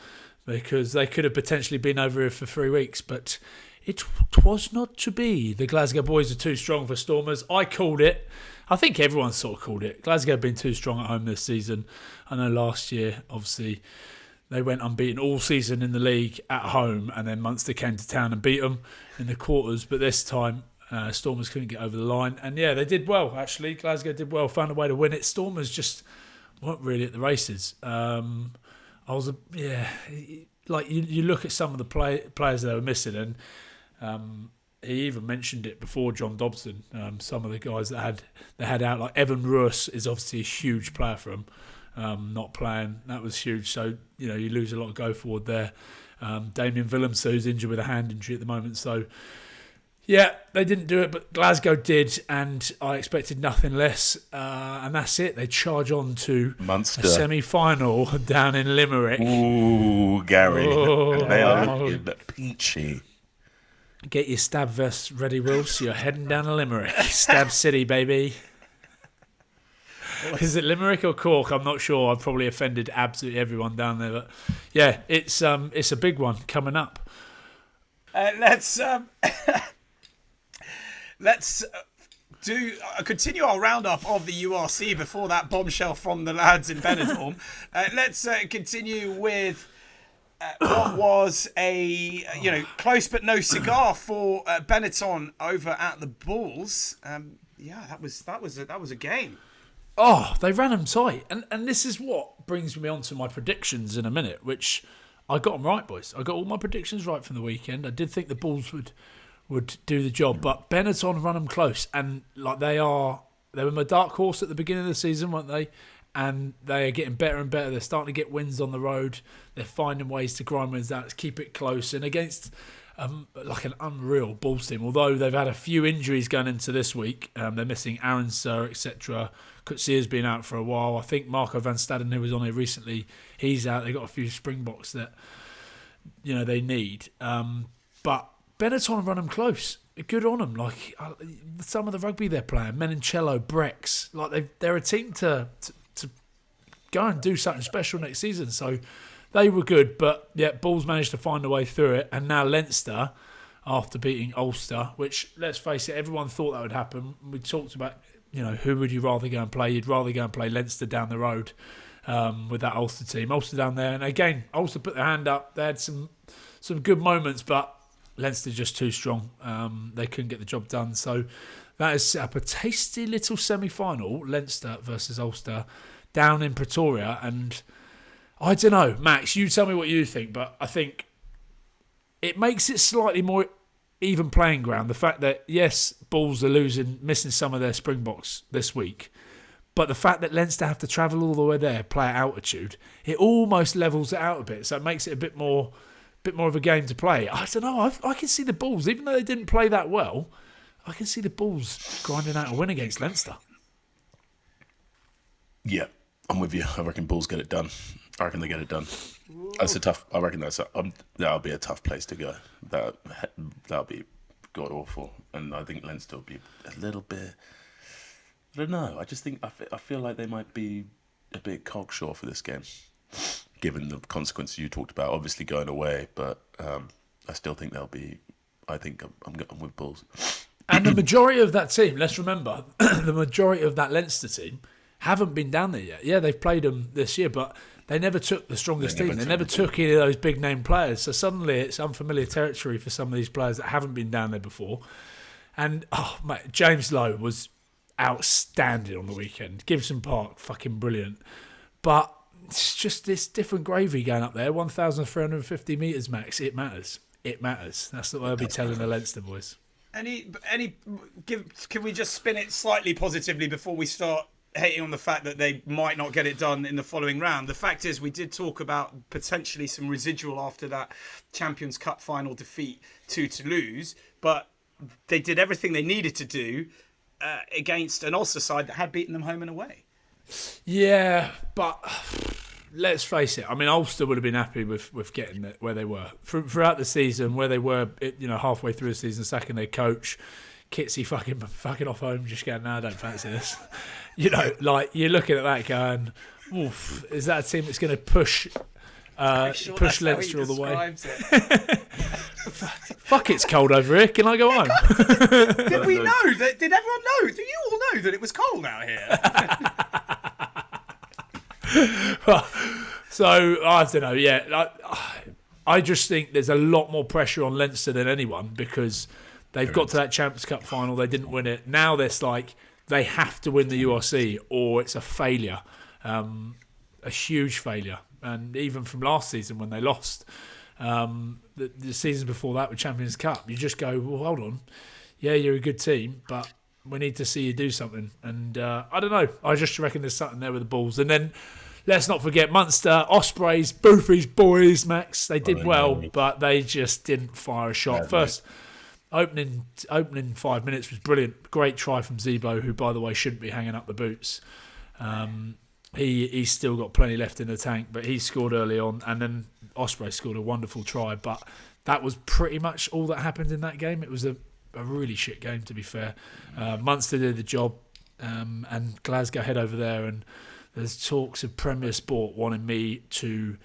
because they could have potentially been over here for 3 weeks, but it was not to be. The Glasgow boys are too strong for Stormers. I called it. I think everyone sort of called it. Glasgow have been too strong at home this season. I know last year, obviously, they went unbeaten all season in the league at home, and then Munster came to town and beat them in the quarters. But this time, Stormers couldn't get over the line. And yeah, they did well, actually. Glasgow did well, found a way to win it. Stormers just weren't really at the races. You look at some of the players they were missing, and he even mentioned it before, John Dobson. Some of the guys that they had out, like Evan Roos is obviously a huge player for them. Not playing, that was huge. So, you lose a lot of go forward there. Damien Willems, who's injured with a hand injury at the moment. So, yeah, they didn't do it, but Glasgow did, and I expected nothing less. And that's it. They charge on to Munster. A semi-final down in Limerick. Ooh, Gary. They are looking peachy. Get your stab vest ready, Will, so you're heading down to Limerick. Stab City, baby. Is it Limerick or Cork? I'm not sure. I've probably offended absolutely everyone down there, but yeah, it's a big one coming up. Let's continue our roundup of the URC before that bombshell from the lads in Benidorm. Let's continue with what was a close but no cigar for Benetton over at the Bulls. That was a game. Oh, they ran them tight. And this is what brings me on to my predictions in a minute, which I got them right, boys. I got all my predictions right from the weekend. I did think the Bulls would do the job, but Benetton run them close. And they were my dark horse at the beginning of the season, weren't they? And they are getting better and better. They're starting to get wins on the road. They're finding ways to grind wins out, to keep it close. And against an unreal Bulls team, although they've had a few injuries going into this week. They're missing Aaron Sir, etc. Kutsia's been out for a while. I think Marco van Staden, who was on here recently, he's out. They've got a few Springboks that they need. But Benetton run them close. Good on them. Some of the rugby they're playing, Menincello, Brex, they're a team to go and do something special next season. So they were good, but yeah, Bulls managed to find a way through it. And now Leinster, after beating Ulster, which, let's face it, everyone thought that would happen. We talked about, who would you rather go and play? You'd rather go and play Leinster down the road with that Ulster team. Ulster down there, and again, Ulster put their hand up. They had some good moments, but Leinster just too strong. They couldn't get the job done. So that has set up a tasty little semi-final, Leinster versus Ulster, down in Pretoria. And I don't know, Max, you tell me what you think, but I think it makes it slightly more even playing ground. The fact that, yes, Bulls are missing some of their Springboks this week, but the fact that Leinster have to travel all the way there, play at altitude, it almost levels it out a bit. So it makes it a bit more of a game to play. I don't know. I can see the Bulls, even though they didn't play that well, I can see the Bulls grinding out a win against Leinster. Yeah, I'm with you. I reckon Bulls get it done. I reckon they get it done. That's a tough. I reckon that'll be a tough place to go. That'll be god awful, and I think Leinster will be a little bit don't know. I just think I feel like they might be a bit cocksure for this game, given the consequences you talked about. Obviously going away, but I still think they'll be. I think I'm with Bulls. And the majority of that team, let's remember, the majority of that Leinster team haven't been down there yet. Yeah, they've played them this year, but they never took the strongest team. They never took any of those big name players. So suddenly it's unfamiliar territory for some of these players that haven't been down there before. And, mate, James Lowe was outstanding on the weekend. Gibson Park, fucking brilliant. But it's just this different gravy going up there. 1,350 metres max. It matters. It matters. That's what I'll be telling the Leinster boys. Can we just spin it slightly positively before we start hating on the fact that they might not get it done in the following round? The fact is, we did talk about potentially some residual after that Champions Cup final defeat to Toulouse, but they did everything they needed to do against an Ulster side that had beaten them home and away. Yeah, but let's face it. I mean, Ulster would have been happy with getting it where they were throughout the season, where they were, halfway through the season, sacking their coach, Kitsy fucking off home, just going, no, I don't fancy this. Like you're looking at that going, oof, is that a team that's going to push Leinster all the way? Fuck, it's cold over here. Can I go home? Did we know? Did everyone know? Do you all know that it was cold out here? So I don't know. Yeah, I just think there's a lot more pressure on Leinster than anyone because they've got to that Champions Cup final. They didn't win it. Now there's like they have to win the URC or it's a failure, a huge failure. And even from last season when they lost, the season before that with Champions Cup, you just go, well, hold on, yeah, you're a good team, but we need to see you do something. And I don't know. I just reckon there's something there with the Bulls. And then let's not forget Munster, Ospreys, Boofy's boys, Max. They did well, but they just didn't fire a shot. First opening 5 minutes was brilliant. Great try from Zebo, who, by the way, shouldn't be hanging up the boots. He's still got plenty left in the tank, but he scored early on. And then Osprey scored a wonderful try. But that was pretty much all that happened in that game. It was a really shit game, to be fair. Munster did the job, and Glasgow head over there, and there's talks of Premier Sport wanting me to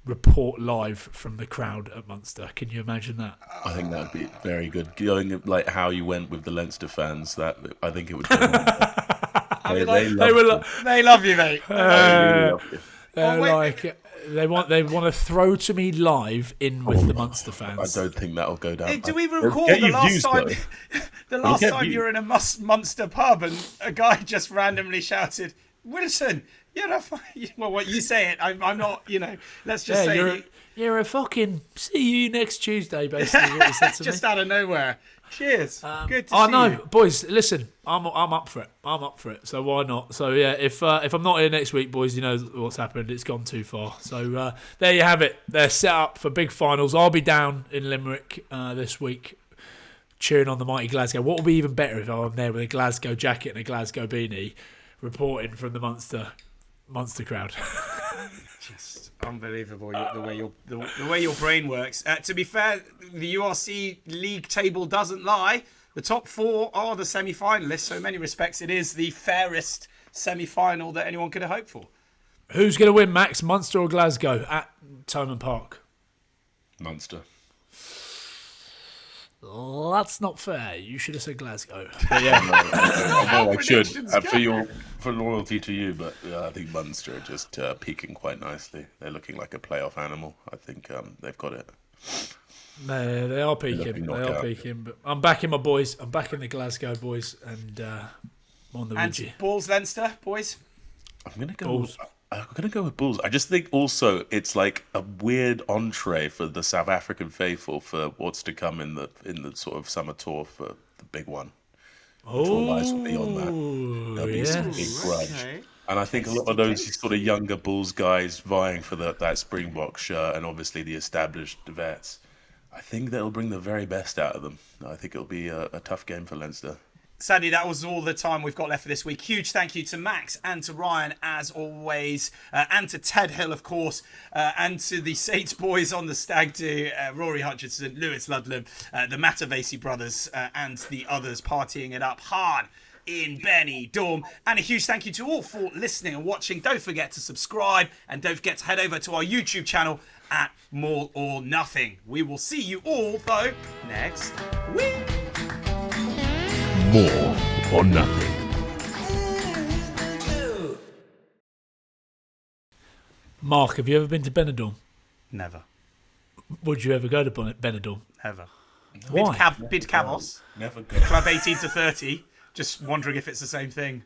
report live from the crowd at Munster. Can you imagine that? I think that would be very good. Going like how you went with the Leinster fans, that I think it would. They love you, mate. They want to throw to me live in with the Munster fans. I don't think that'll go down. Do we recall the last time you were in a Munster pub and a guy just randomly shouted, "Wilson, you're a well, what you say it? I'm not. Let's just say you're a fucking. See you next Tuesday, basically. What he said to just me. Out of nowhere. Cheers. Good to see I know, you. boys. Listen, I'm up for it. I'm up for it. So why not? So yeah, if I'm not here next week, boys, you know what's happened. It's gone too far. So there you have it. They're set up for big finals. I'll be down in Limerick this week, cheering on the mighty Glasgow. What would be even better if I'm there with a Glasgow jacket and a Glasgow beanie, reporting from the Munster crowd. Just unbelievable the way your brain works. To be fair, the URC league table doesn't lie. The top four are the semi-finalists. So in many respects, it is the fairest semi-final that anyone could have hoped for. Who's going to win, Max? Munster or Glasgow at Thomond Park? Munster. That's not fair. You should have said Glasgow. But yeah, I should for loyalty to you, but I think Munster are just peaking quite nicely. They're looking like a playoff animal. I think they've got it. No, they are peaking. But I'm backing my boys. I'm backing the Glasgow boys, and I'm on the Rugby. Bulls Leinster boys. I'm gonna go. Bulls. I'm going to go with Bulls. I just think also it's like a weird entree for the South African faithful for what's to come in the sort of summer tour for the big one. All eyes will be on that. There'll be some big grudge. Okay. And I think a lot of those sort of younger Bulls guys vying for that Springbok shirt and obviously the established vets, I think that'll bring the very best out of them. I think it'll be a tough game for Leinster. Sadly, that was all the time we've got left for this week. Huge thank you to Max and to Ryan, as always, and to Ted Hill, of course, and to the Saints boys on the Stag do, Rory Hutchinson, Lewis Ludlam, the Matavesi brothers, and the others partying it up hard in Benidorm. And a huge thank you to all for listening and watching. Don't forget to subscribe and don't forget to head over to our YouTube channel at Maul or Nothing. We will see you all, though, next week. More or Nothing. Mark, have you ever been to Benidorm? Never. Would you ever go to Benidorm? Never. Why? Bid Cavos. Never go. Club 18 to 30. Just wondering if it's the same thing.